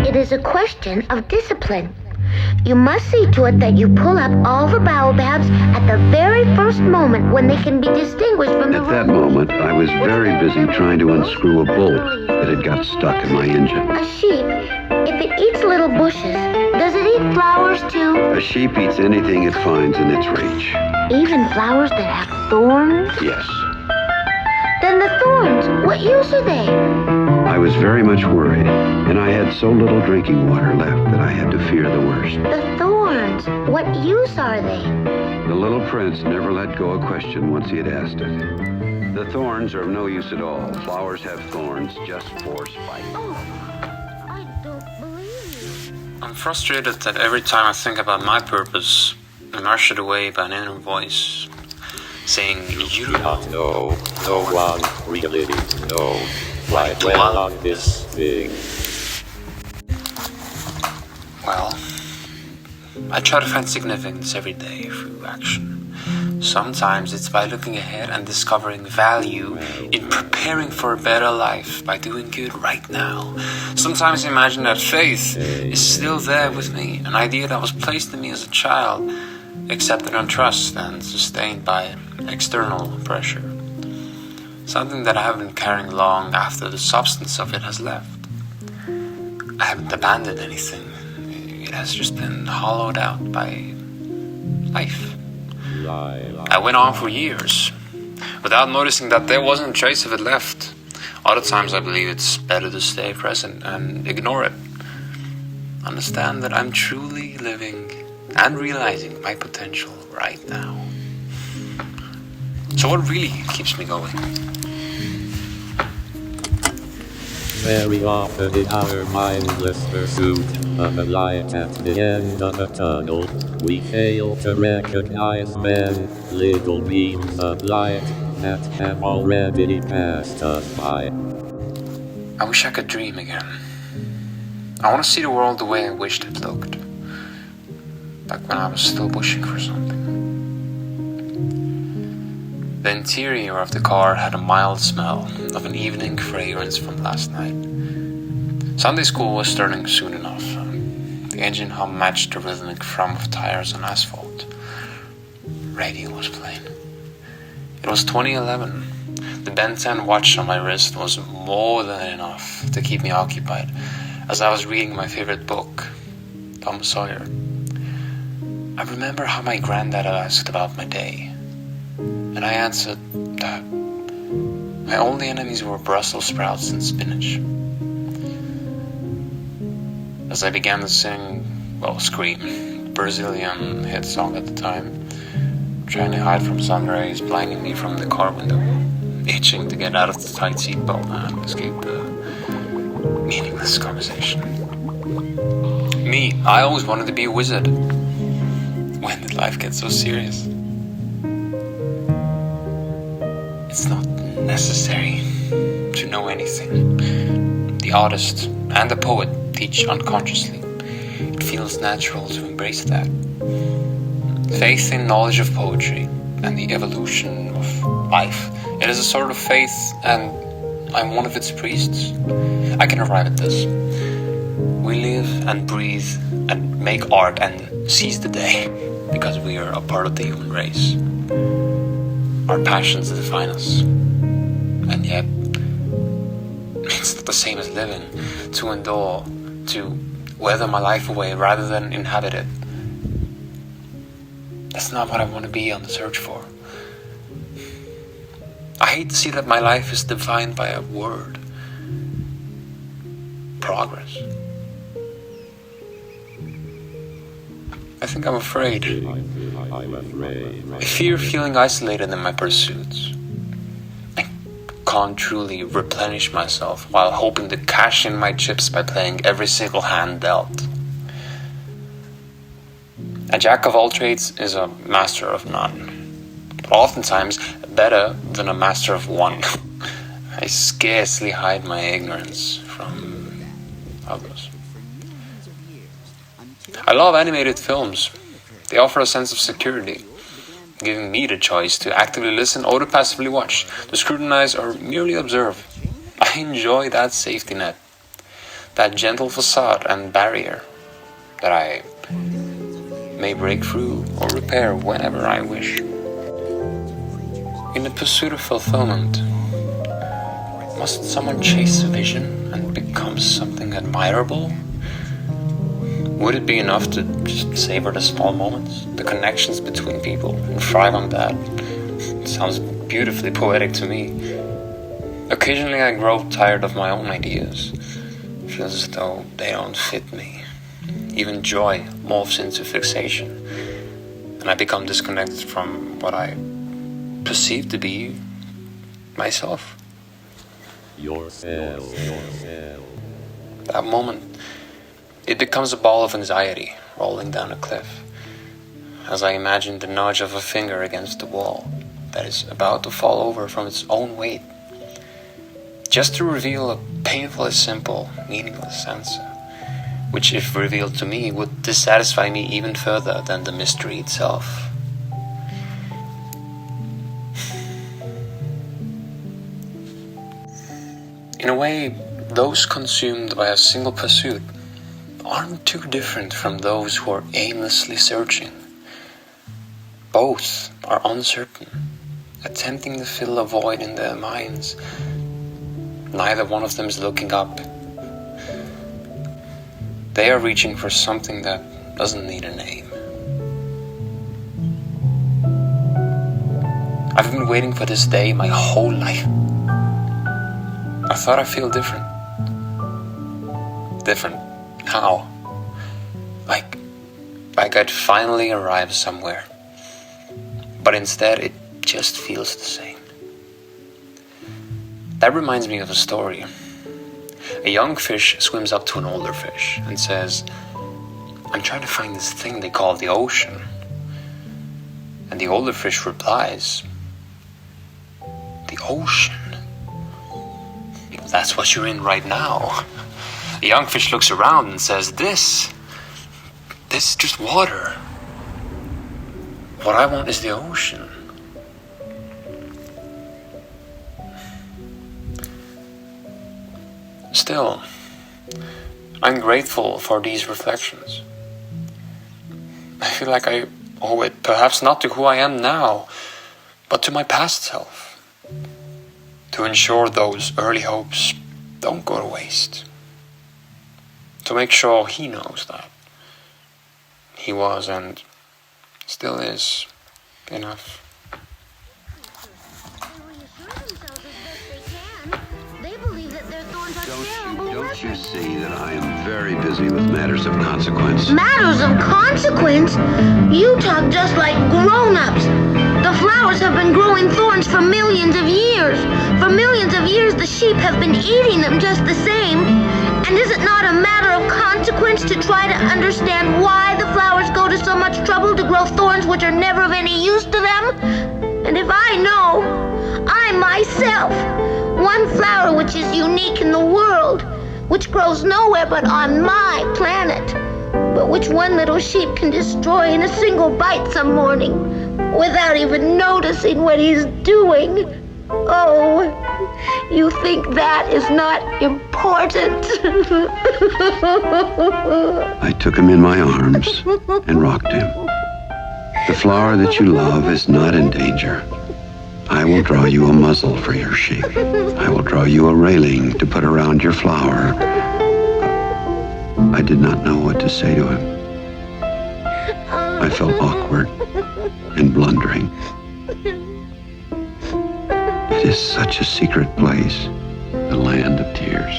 It is a question of discipline. You must see to it that you pull up all the baobabs at the very first moment when they can be distinguished from the At that moment, I was very busy trying to unscrew a bolt that had got stuck in my engine. A sheep, if it eats little bushes, does it eat flowers too? A sheep eats anything it finds in its reach. Even flowers that have thorns? Yes. Then the thorns, what use are they? I was very much worried, and I had so little drinking water left that I had to fear the worst. The thorns, what use are they? The little prince never let go a question once he had asked it. The thorns are of no use at all. Flowers have thorns just for spite. Oh, I don't believe you. I'm frustrated that every time I think about my purpose, I'm ushered away by an inner voice saying, "You do not know. No one really knows why dwell on this thing." Well, I try to find significance every day through action. Sometimes it's by looking ahead and discovering value in preparing for a better life by doing good right now. Sometimes I imagine that faith is still there with me, an idea that was placed in me as a child, accepted on trust and sustained by external pressure. Something that I have been carrying long after the substance of it has left. I haven't abandoned anything. It has just been hollowed out by life. I went on for years without noticing that there wasn't a trace of it left. Other times I believe it's better to stay present and ignore it. Understand that I'm truly living and realizing my potential right now. So what really keeps me going? Very often in our mindless pursuit of a light at the end of a tunnel, we fail to recognize many little beams of light that have already passed us by. I wish I could dream again. I want to see the world the way I wished it looked. Back when I was still wishing for something. The interior of the car had a mild smell of an evening fragrance from last night. Sunday school was starting soon enough. The engine hum matched the rhythmic thrum of tires on asphalt. Radio was playing. It was 2011. The Ben 10 watch on my wrist was more than enough to keep me occupied as I was reading my favorite book, Tom Sawyer. I remember how my granddad asked about my day. And I answered that my only enemies were Brussels sprouts and spinach. As I began to scream, Brazilian hit song at the time, trying to hide from sun rays blinding me from the car window, itching to get out of the tight seatbelt and escape the meaningless conversation. Me, I always wanted to be a wizard. When did life get so serious? It's not necessary to know anything. The artist and the poet teach unconsciously. It feels natural to embrace that. Faith in knowledge of poetry and the evolution of life. It is a sort of faith, and I'm one of its priests. I can arrive at this. We live and breathe and make art and seize the day because we are a part of the human race. Our passions define us. And yet, it's not the same as living, to endure, to weather my life away rather than inhabit it. That's not what I want to be on the search for. I hate to see that my life is defined by a word. Progress. I think I'm afraid. I fear feeling isolated in my pursuits. I can't truly replenish myself while hoping to cash in my chips by playing every single hand dealt. A jack of all trades is a master of none, but oftentimes better than a master of one. I scarcely hide my ignorance from others. I love animated films. They offer a sense of security, giving me the choice to actively listen or to passively watch, to scrutinize or merely observe. I enjoy that safety net. that gentle facade and barrier that I may break through or repair whenever I wish. In the pursuit of fulfillment, must someone chase a vision and become something admirable? Would it be enough to just savor the small moments, the connections between people, and thrive on that? It sounds beautifully poetic to me. Occasionally I grow tired of my own ideas. It feels as though they don't fit me. Even joy morphs into fixation, and I become disconnected from what I perceive to be myself. Yourself. That moment, it becomes a ball of anxiety rolling down a cliff, as I imagine the nudge of a finger against the wall that is about to fall over from its own weight, just to reveal a painfully simple, meaningless answer, which, if revealed to me, would dissatisfy me even further than the mystery itself. In a way, those consumed by a single pursuit aren't too different from those who are aimlessly searching. Both are uncertain, attempting to fill a void in their minds. Neither one of them is looking up. They are reaching for something that doesn't need a name. I've been waiting for this day my whole life. I thought I'd feel different. Different? How? Like I'd finally arrived somewhere. But instead it just feels the same. That reminds me of a story. A young fish swims up to an older fish and says, "I'm trying to find this thing they call the ocean." And the older fish replies, "The ocean? That's what you're in right now." The young fish looks around and says, This is just water. What I want is the ocean." Still, I'm grateful for these reflections. I feel like I owe it, perhaps not to who I am now, but to my past self, to ensure those early hopes don't go to waste, to make sure he knows that he was and still is enough. Don't you see that I am very busy with matters of consequence? Matters of consequence? You talk just like grown-ups. The flowers have been growing thorns for millions of years. For millions of years, the sheep have been eating them just the same. And is it not a matter of consequence to try to understand why the flowers go to so much trouble to grow thorns which are never of any use to them? And if I know, I myself, one flower which is unique in the world, which grows nowhere but on my planet, but which one little sheep can destroy in a single bite some morning, without even noticing what he's doing. Oh, you think that is not important? I took him in my arms and rocked him. The flower that you love is not in danger. I will draw you a muzzle for your sheep. I will draw you a railing to put around your flower. I did not know what to say to him. I felt awkward and blundering. It is such a secret place, the land of tears.